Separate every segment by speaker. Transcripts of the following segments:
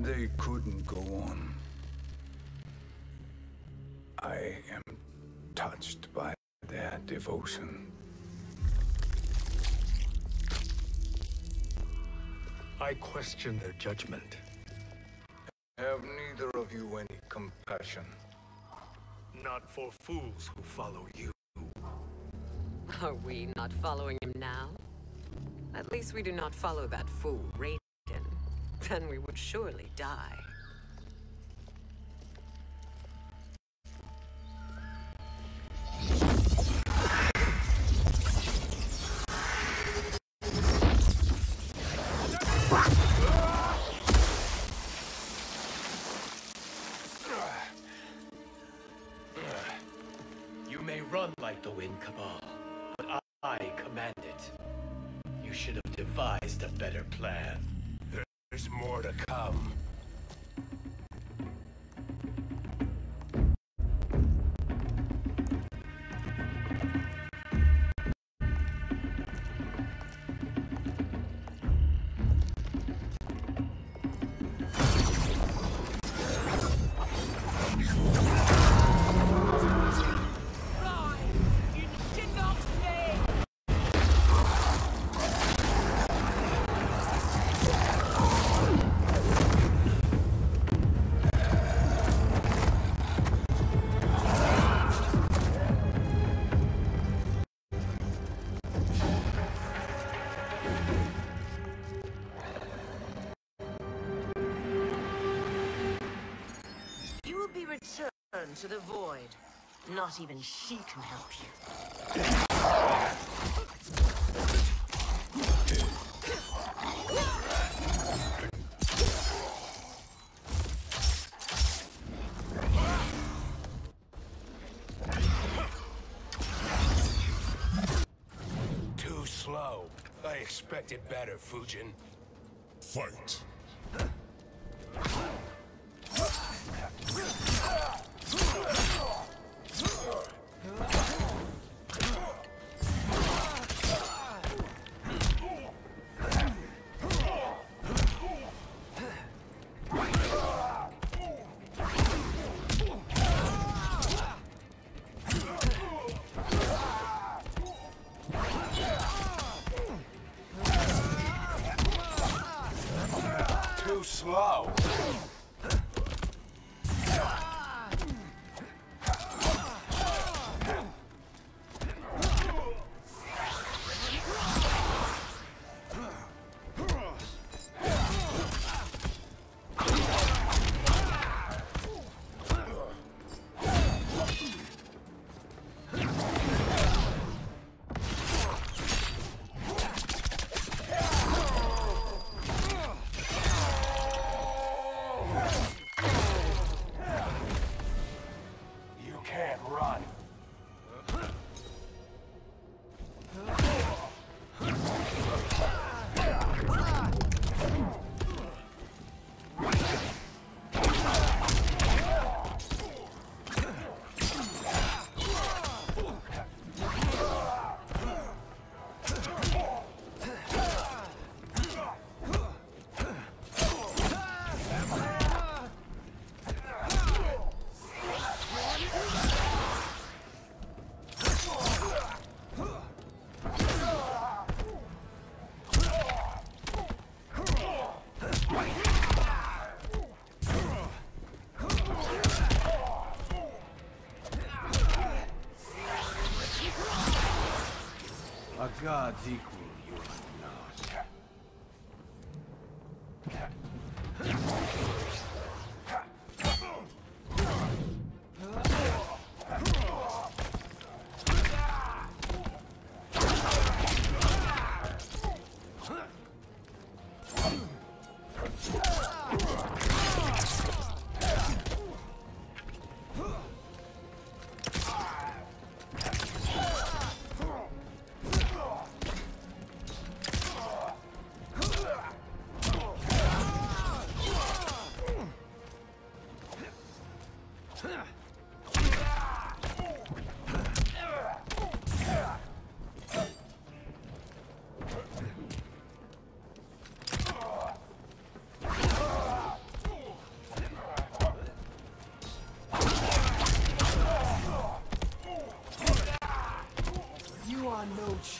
Speaker 1: They couldn't go on. I am touched by their devotion.
Speaker 2: I question their judgment.
Speaker 1: Have neither of you any compassion?
Speaker 2: Not for fools who follow you.
Speaker 3: Are we not following him now? At least we do not follow that fool, Raiden. Then we would surely die.
Speaker 4: You may run like the wind, Cabal, but I command it. You should have devised a better plan.
Speaker 2: There's more to come.
Speaker 5: Return to the void. Not even she can help you.
Speaker 2: Too slow. I expected better, Fujin.
Speaker 6: Fight.
Speaker 2: Too slow.
Speaker 1: A god's equal, you are not.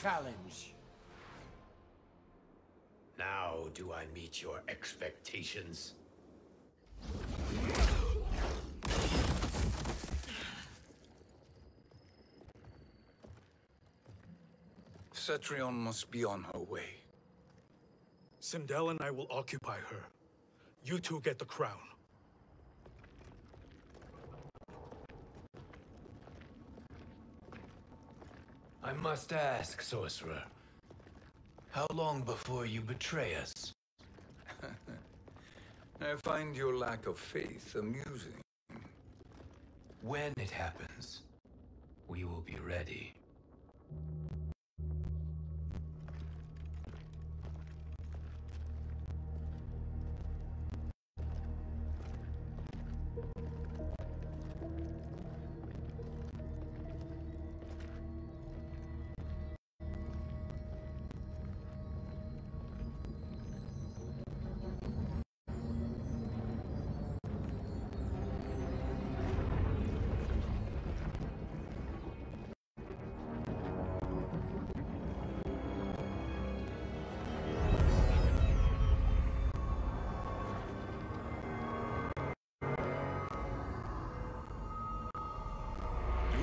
Speaker 7: challenge.
Speaker 4: Now do I meet your expectations?
Speaker 1: Cetrion must be on her way.
Speaker 2: Sindel and I will occupy her. You two get the crown.
Speaker 4: I must ask, sorcerer. How long before you betray us?
Speaker 1: I find your lack of faith amusing.
Speaker 4: When it happens, we will be ready.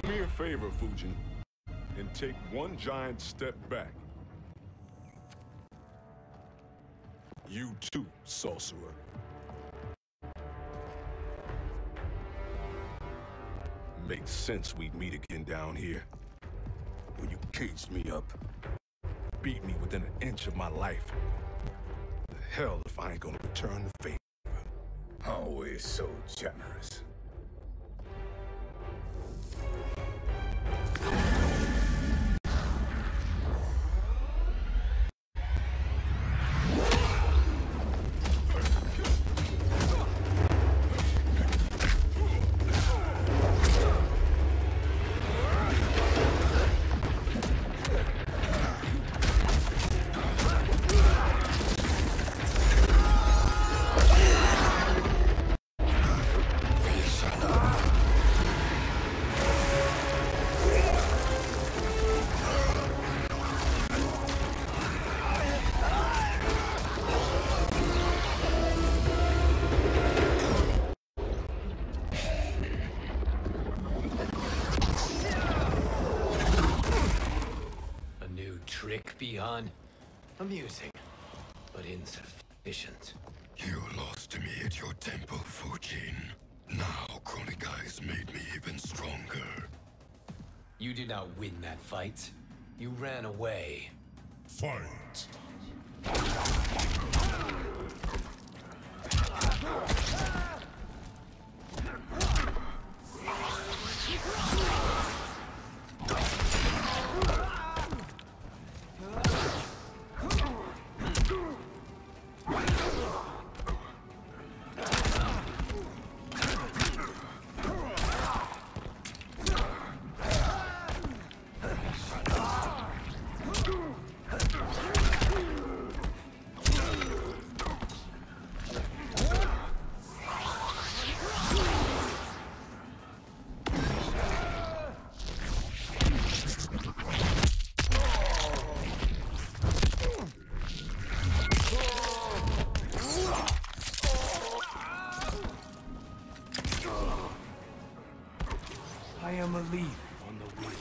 Speaker 6: Do me a favor, Fujin, and take one giant step back. You too, sorcerer. Makes sense we'd meet again down here. When you caged me up, beat me within an inch of my life. The hell if I ain't gonna return the favor.
Speaker 1: Always so generous.
Speaker 4: Beyond amusing, but insufficient.
Speaker 8: You lost to me at your temple, Fujin. Now Chronic Eyes made me even stronger.
Speaker 4: You did not win that fight. You ran away.
Speaker 6: Fight!
Speaker 7: I am a leaf on the wind.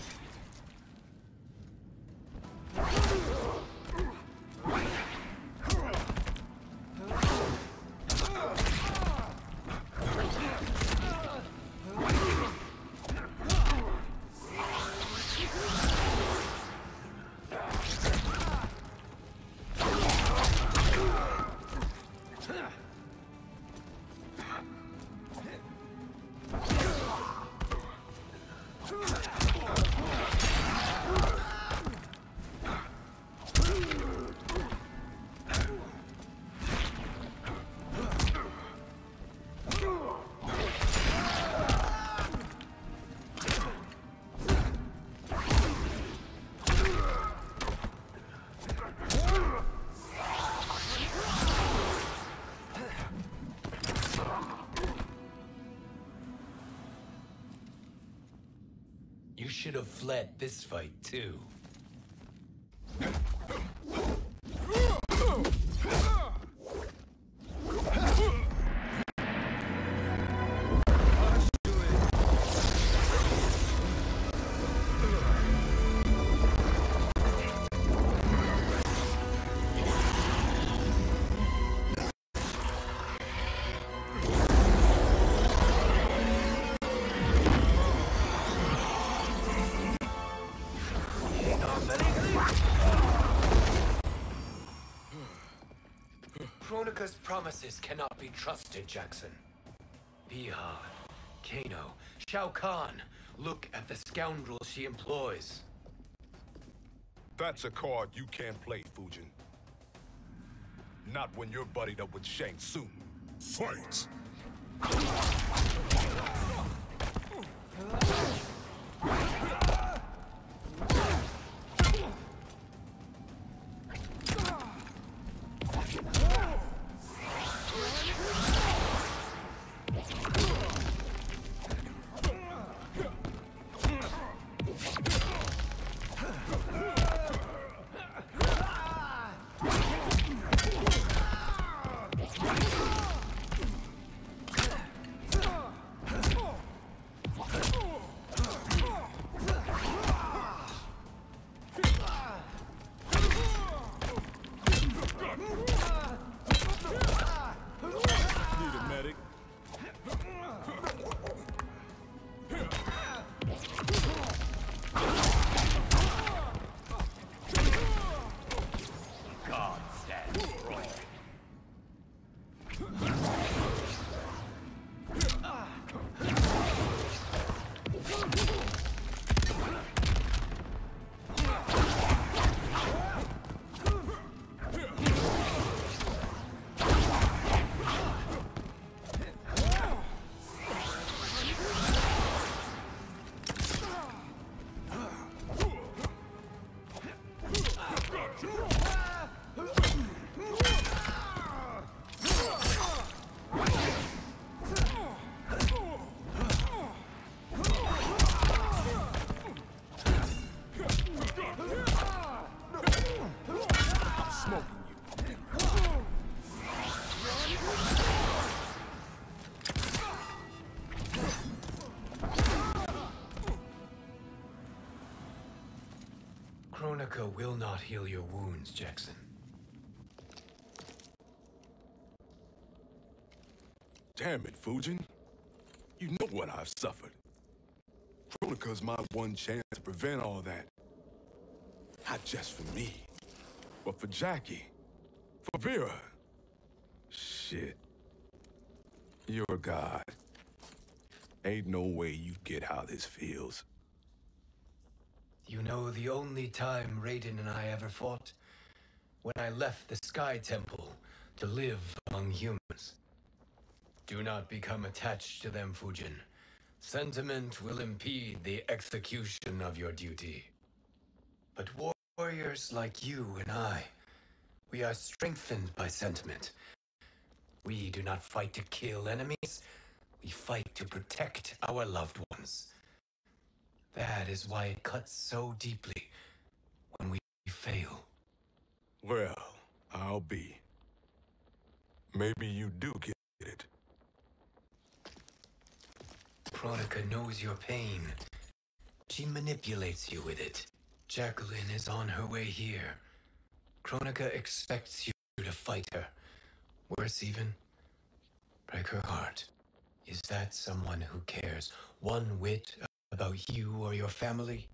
Speaker 4: You should have fled this fight, too. Kronika's promises cannot be trusted, Jackson. Biha, Kano, Shao Kahn. Look at the scoundrel she employs.
Speaker 6: That's a card you can't play, Fujin. Not when you're buddied up with Shang Tsung. Fight!
Speaker 4: Kronika will not heal your wounds, Jackson.
Speaker 6: Damn it, Fujin. You know what I've suffered. Kronika's my one chance to prevent all that. Not just for me, but for Jackie, for Vera. Shit. You're a god. Ain't no way you get how this feels.
Speaker 4: You know the only time Raiden and I ever fought? When I left the Sky Temple to live among humans. Do not become attached to them, Fujin. Sentiment will impede the execution of your duty. But warriors like you and I, we are strengthened by sentiment. We do not fight to kill enemies. We fight to protect our loved ones. That is why it cuts so deeply when we fail.
Speaker 6: Well, I'll be. Maybe you do get it.
Speaker 4: Kronika knows your pain. She manipulates you with it. Jacqueline is on her way here. Kronika expects you to fight her. Worse even, break her heart. Is that someone who cares one whit about you or your family?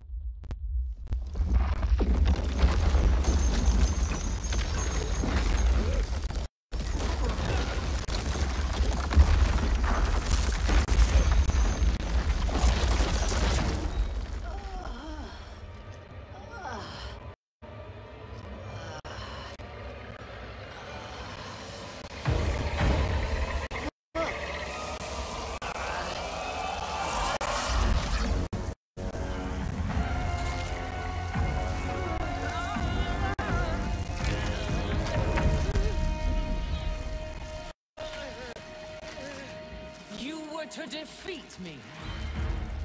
Speaker 5: To defeat me.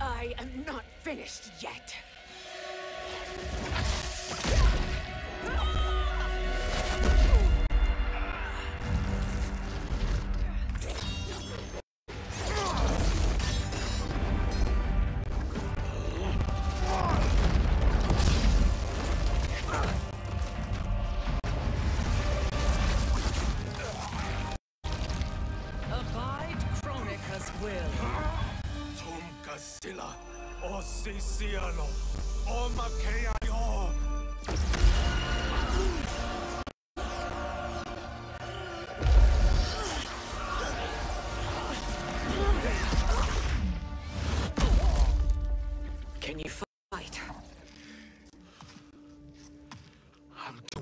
Speaker 3: I am not finished yet.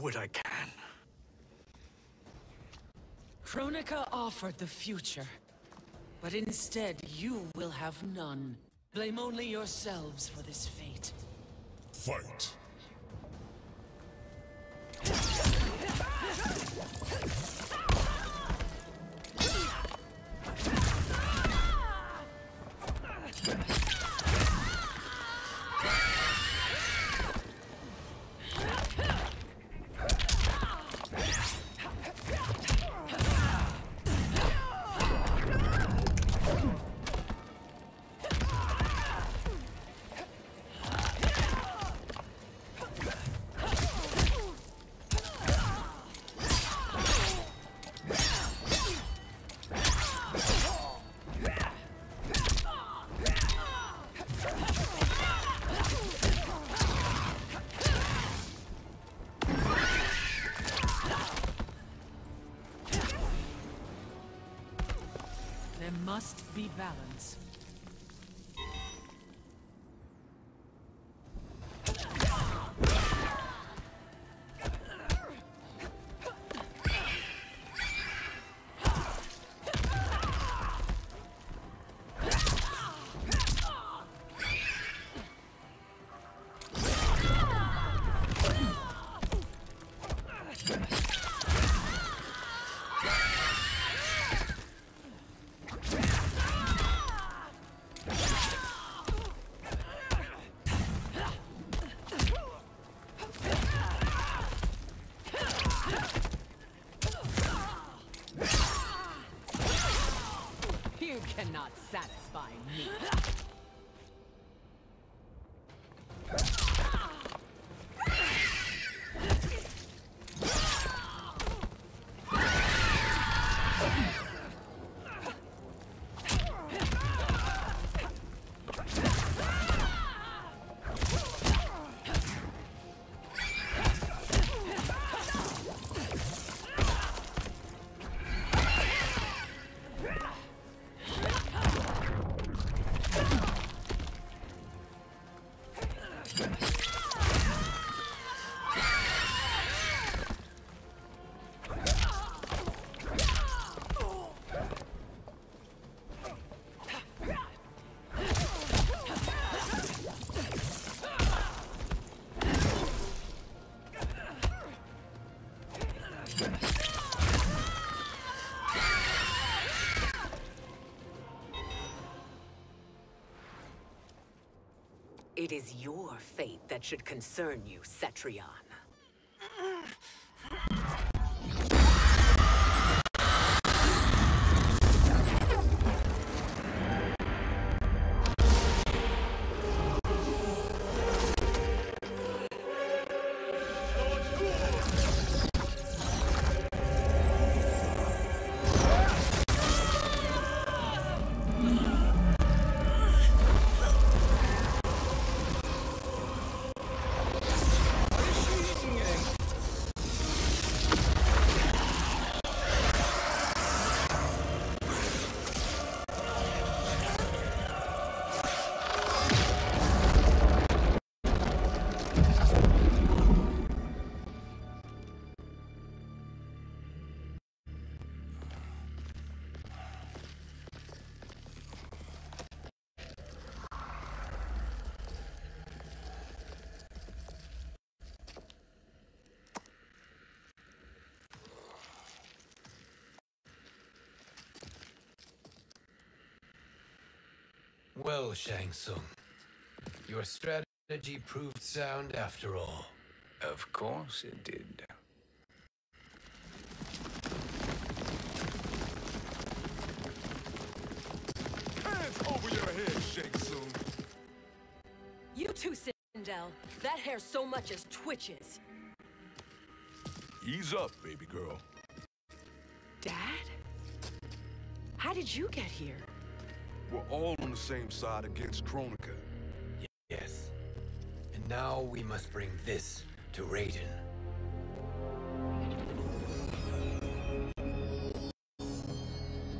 Speaker 2: what I can.
Speaker 5: Kronika offered the future, but instead you will have none. Blame only yourselves for this fate.
Speaker 8: Fight!
Speaker 5: There must be balance.
Speaker 3: You cannot satisfy me. It is your fate that should concern you, Cetrion.
Speaker 4: Well, Shang Tsung, your strategy proved sound after all.
Speaker 1: Of course it did.
Speaker 6: Hands over your head, Shang Tsung.
Speaker 5: You too, Sindel. That hair so much as twitches.
Speaker 6: Ease up, baby girl.
Speaker 5: Dad? How did you get here?
Speaker 6: We're all on the same side against Kronika.
Speaker 4: Yes. And now we must bring this to Raiden.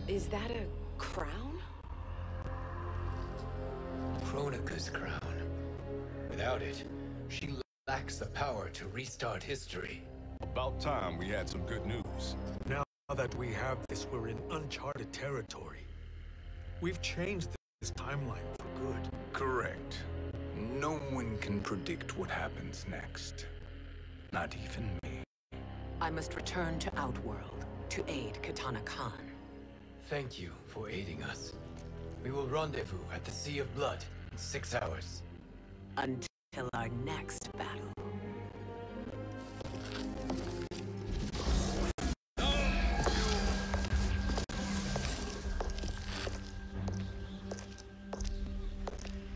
Speaker 5: Is that a crown?
Speaker 4: Kronika's crown. Without it, she lacks the power to restart history.
Speaker 6: About time we had some good news.
Speaker 2: Now that we have this, we're in uncharted territory. We've changed this timeline for good.
Speaker 1: Correct. No one can predict what happens next. Not even me.
Speaker 3: I must return to Outworld to aid Katana Khan.
Speaker 4: Thank you for aiding us. We will rendezvous at the Sea of Blood in 6 hours.
Speaker 3: Until our next battle.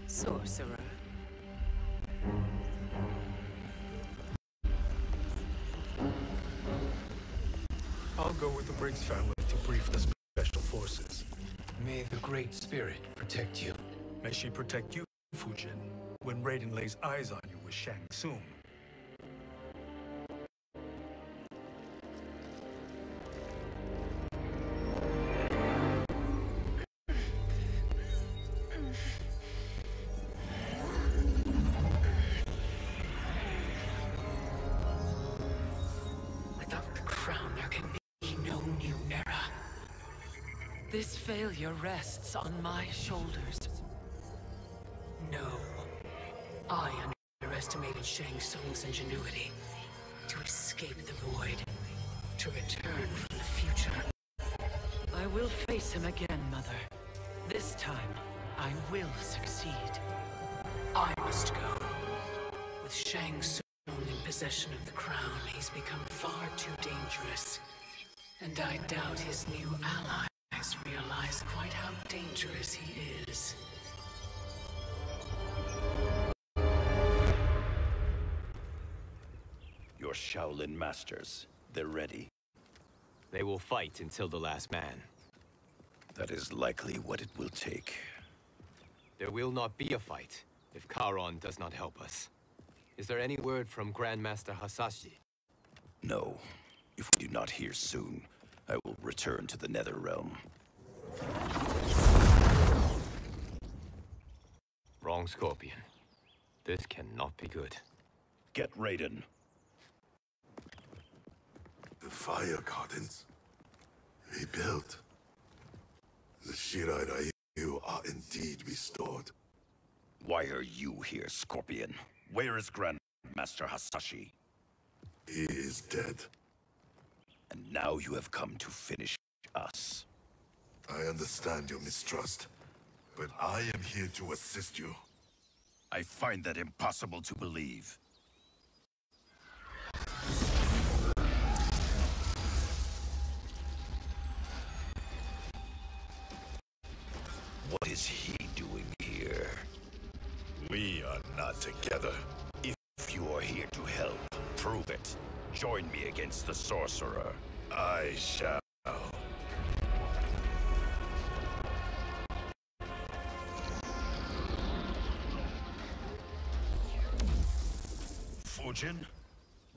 Speaker 3: Sorcerer.
Speaker 2: I'll go with the Briggs family to brief the special forces.
Speaker 4: May the Great Spirit protect you.
Speaker 2: May she protect you, Fujin, when Raiden lays eyes on you with Shang Tsung.
Speaker 5: This failure rests on my shoulders. No. I underestimated Shang Tsung's ingenuity to escape the void, to return from the future. I will face him again, Mother. This time, I will succeed. I must go. With Shang Tsung in possession of the crown, he's become far too dangerous. And I doubt his new ally realize quite how dangerous he is.
Speaker 9: Your Shaolin masters, they're ready.
Speaker 10: They will fight until the last man.
Speaker 9: That is likely what it will take.
Speaker 10: There will not be a fight if Charon does not help us. Is there any word from Grandmaster Hasashi?
Speaker 9: No. If we do not hear soon, I will return to the Nether Realm.
Speaker 10: Wrong, Scorpion. This cannot be good.
Speaker 9: Get Raiden.
Speaker 11: The fire gardens rebuilt. The Shirai Ryu are indeed restored.
Speaker 9: Why are you here, Scorpion? Where is Grandmaster Hasashi?
Speaker 11: He is dead.
Speaker 9: And now you have come to finish us.
Speaker 11: I understand your mistrust, but I am here to assist you.
Speaker 9: I find that impossible to believe. What is he doing here?
Speaker 11: We are not together.
Speaker 9: If you are here to help, prove it. Join me against the sorcerer.
Speaker 11: I shall.
Speaker 9: Fujin,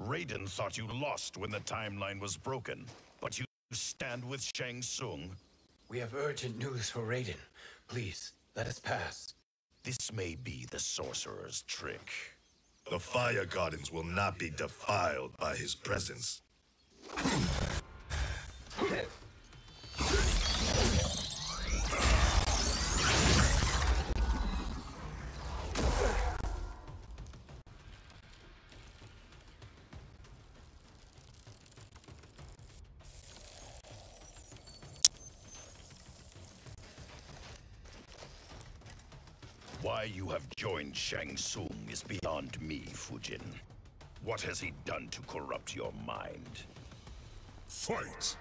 Speaker 9: Raiden thought you lost when the timeline was broken, but you stand with Shang Tsung.
Speaker 4: We have urgent news for Raiden. Please, let us pass.
Speaker 9: This may be the sorcerer's trick.
Speaker 11: The fire gardens will not be defiled by his presence.
Speaker 9: Why you have joined Shang Tsung is beyond me, Fujin. What has he done to corrupt your mind?
Speaker 11: Fight!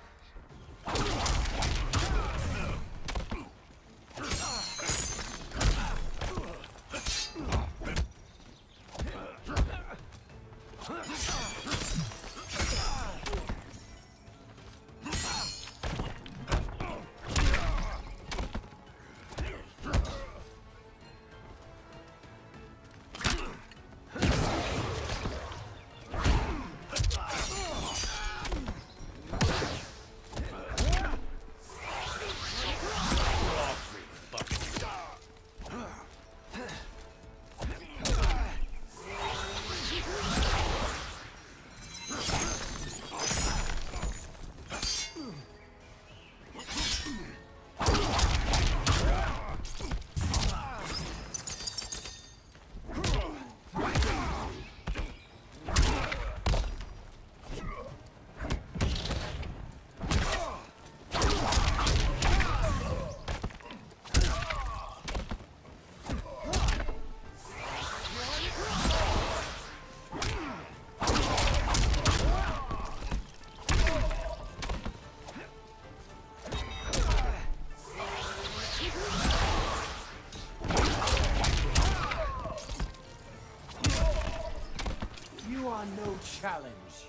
Speaker 7: challenge.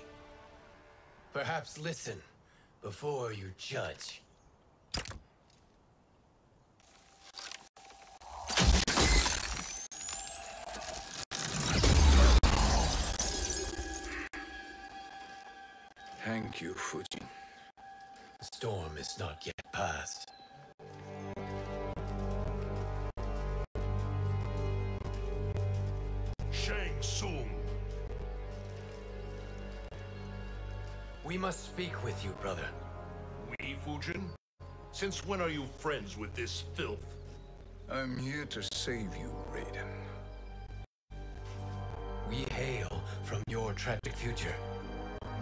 Speaker 4: Perhaps listen before you judge.
Speaker 1: Thank you, Fujin.
Speaker 4: The storm is not yet past.
Speaker 6: Shang Tsung!
Speaker 4: We must speak with you, brother.
Speaker 6: We, Fujin? Since when are you friends with this filth?
Speaker 1: I'm here to save you, Raiden.
Speaker 4: We hail from your tragic future.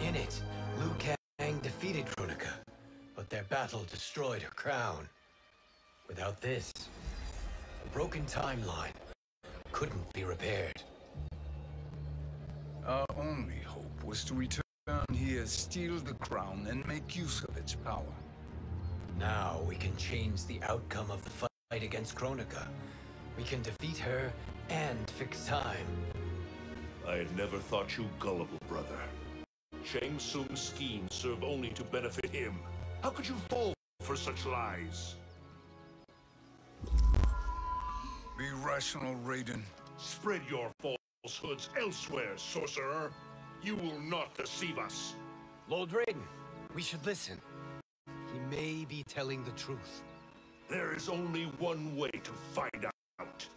Speaker 4: In it, Liu Kang defeated Kronika, but their battle destroyed her crown. Without this, a broken timeline couldn't be repaired.
Speaker 1: Our only hope was to return here, steal the crown, and make use of its power.
Speaker 4: Now we can change the outcome of the fight against Kronika. We can defeat her and fix time.
Speaker 6: I had never thought you gullible, brother. Shang Tsung's schemes serve only to benefit him. How could you fall for such lies?
Speaker 1: Be rational, Raiden.
Speaker 6: Spread your falsehoods elsewhere, sorcerer. You will not deceive us.
Speaker 4: Lord Raiden, we should listen. He may be telling the truth.
Speaker 6: There is only one way to find out.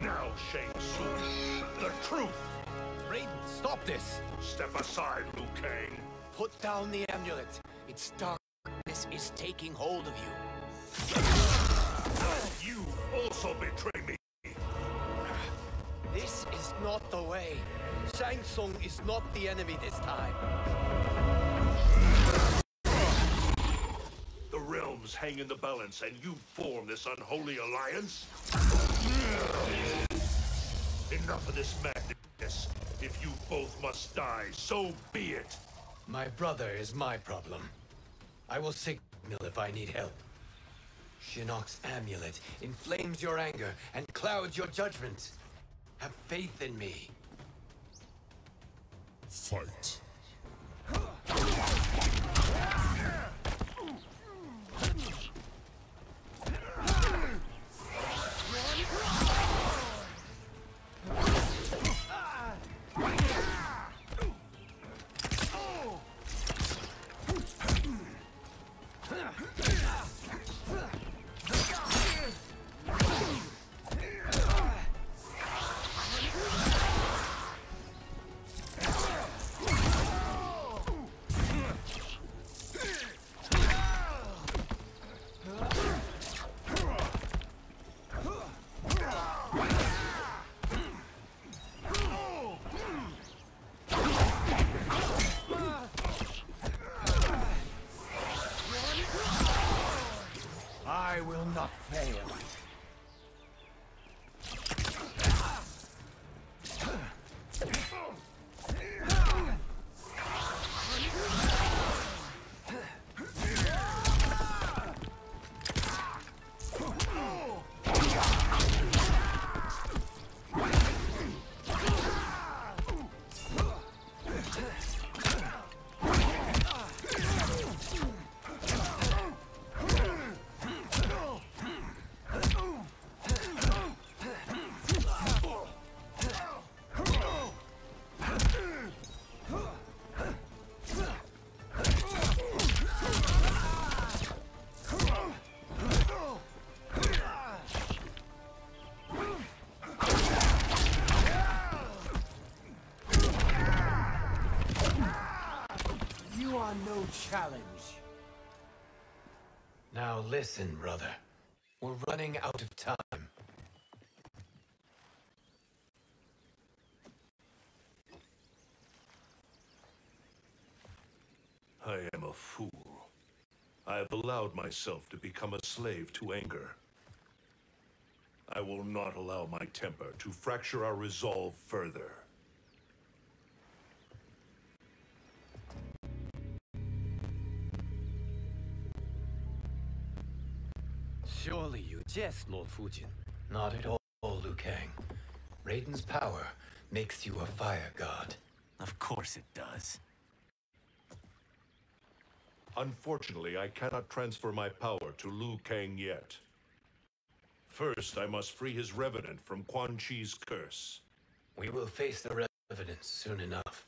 Speaker 6: Now, Shang Tsung, the truth!
Speaker 4: Raiden, stop this!
Speaker 6: Step aside, Liu Kang.
Speaker 4: Put down the amulet. Its darkness is taking hold of you.
Speaker 6: You also betray me.
Speaker 4: This is not the way. Shang Tsung is not the enemy this time.
Speaker 6: The realms hang in the balance, and you form this unholy alliance? Enough of this madness. If you both must die, so be it.
Speaker 4: My brother is my problem. I will signal if I need help. Shinnok's amulet inflames your anger and clouds your judgment. Have faith in me.
Speaker 8: Fight.
Speaker 7: I will not fail. No challenge.
Speaker 4: Now listen, brother. We're running out of time.
Speaker 6: I am a fool. I have allowed myself to become a slave to anger. I will not allow my temper to fracture our resolve further.
Speaker 4: Surely you jest, Lord Fujin. Not at all, Liu Kang. Raiden's power makes you a fire god.
Speaker 12: Of course it does.
Speaker 6: Unfortunately, I cannot transfer my power to Liu Kang yet. First, I must free his revenant from Quan Chi's curse.
Speaker 4: We will face the revenant soon enough.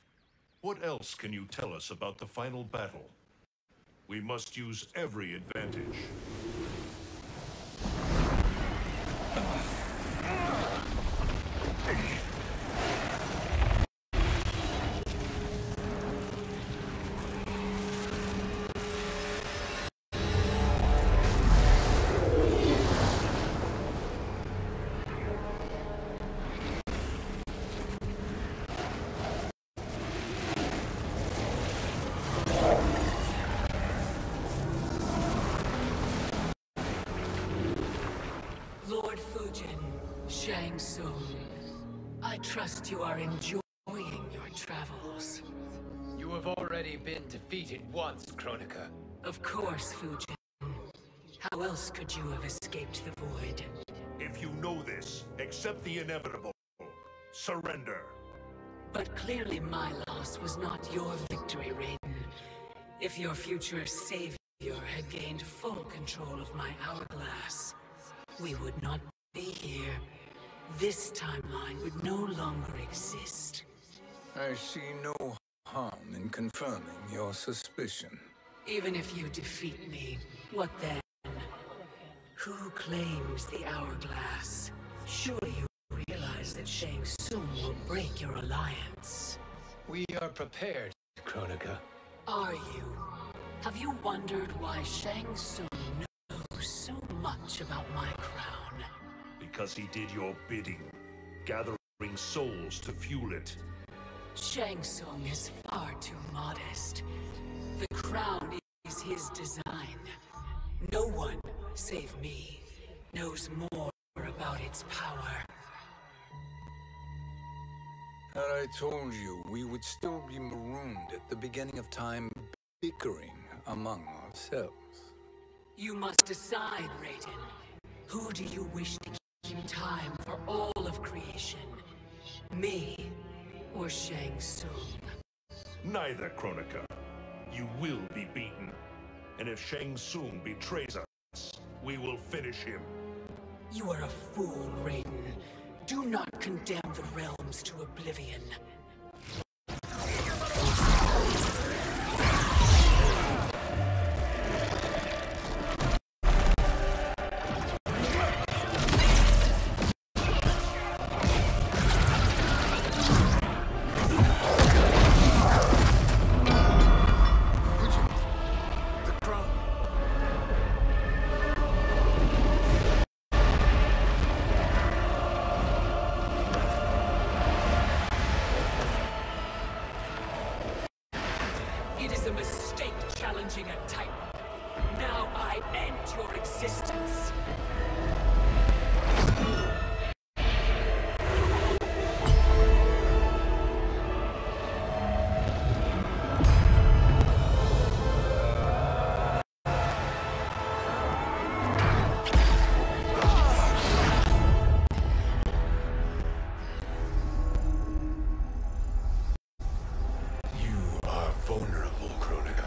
Speaker 6: What else can you tell us about the final battle? We must use every advantage.
Speaker 5: Lord Fujin, Shang Tsung, I trust you are enjoying your travels.
Speaker 4: You have already been defeated once, Kronika.
Speaker 5: Of course, Fujin. How else could you have escaped the void?
Speaker 6: If you know this, accept the inevitable. Surrender.
Speaker 5: But clearly my loss was not your victory, Raiden. If your future savior had gained full control of my hourglass, we would not be here. This timeline would no longer exist.
Speaker 1: I see no harm in confirming your suspicion.
Speaker 5: Even if you defeat me, what then? Who claims the hourglass? Surely you realize that Shang Tsung will break your alliance.
Speaker 4: We are prepared, Kronika.
Speaker 5: Are you? Have you wondered why Shang Tsung knows so much about my crown?
Speaker 6: Because he did your bidding, gathering souls to fuel it.
Speaker 5: Shang Tsung is far too modest. The crown is his design. No one, save me, knows more about its power.
Speaker 1: Had I told you, we would still be marooned at the beginning of time, bickering among ourselves.
Speaker 5: You must decide, Raiden. Who do you wish to keep time for all of creation? Me or Shang Tsung?
Speaker 6: Neither, Kronika. You will be beaten. And if Shang Tsung betrays us, we will finish him.
Speaker 5: You are a fool, Raiden. Do not condemn the realms to oblivion. It is a mistake challenging a Titan. Now I end your existence.
Speaker 1: Vulnerable, Kronika.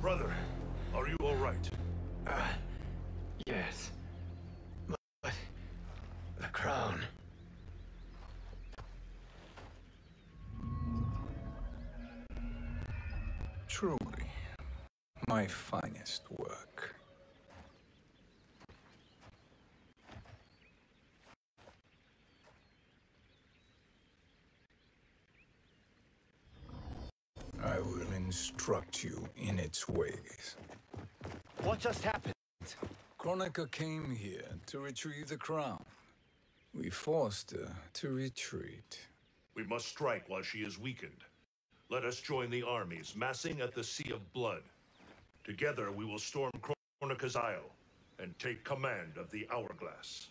Speaker 6: Brother, are you all right?
Speaker 4: Yes. But the crown.
Speaker 1: Truly, My finest work. I will instruct you in its ways.
Speaker 10: What just happened?
Speaker 1: Kronika came here to retrieve the crown. We forced her to retreat.
Speaker 13: We must strike while she is weakened. Let us join the armies massing at the Sea of Blood. Together we will storm Kronika's Isle and take command of the Hourglass.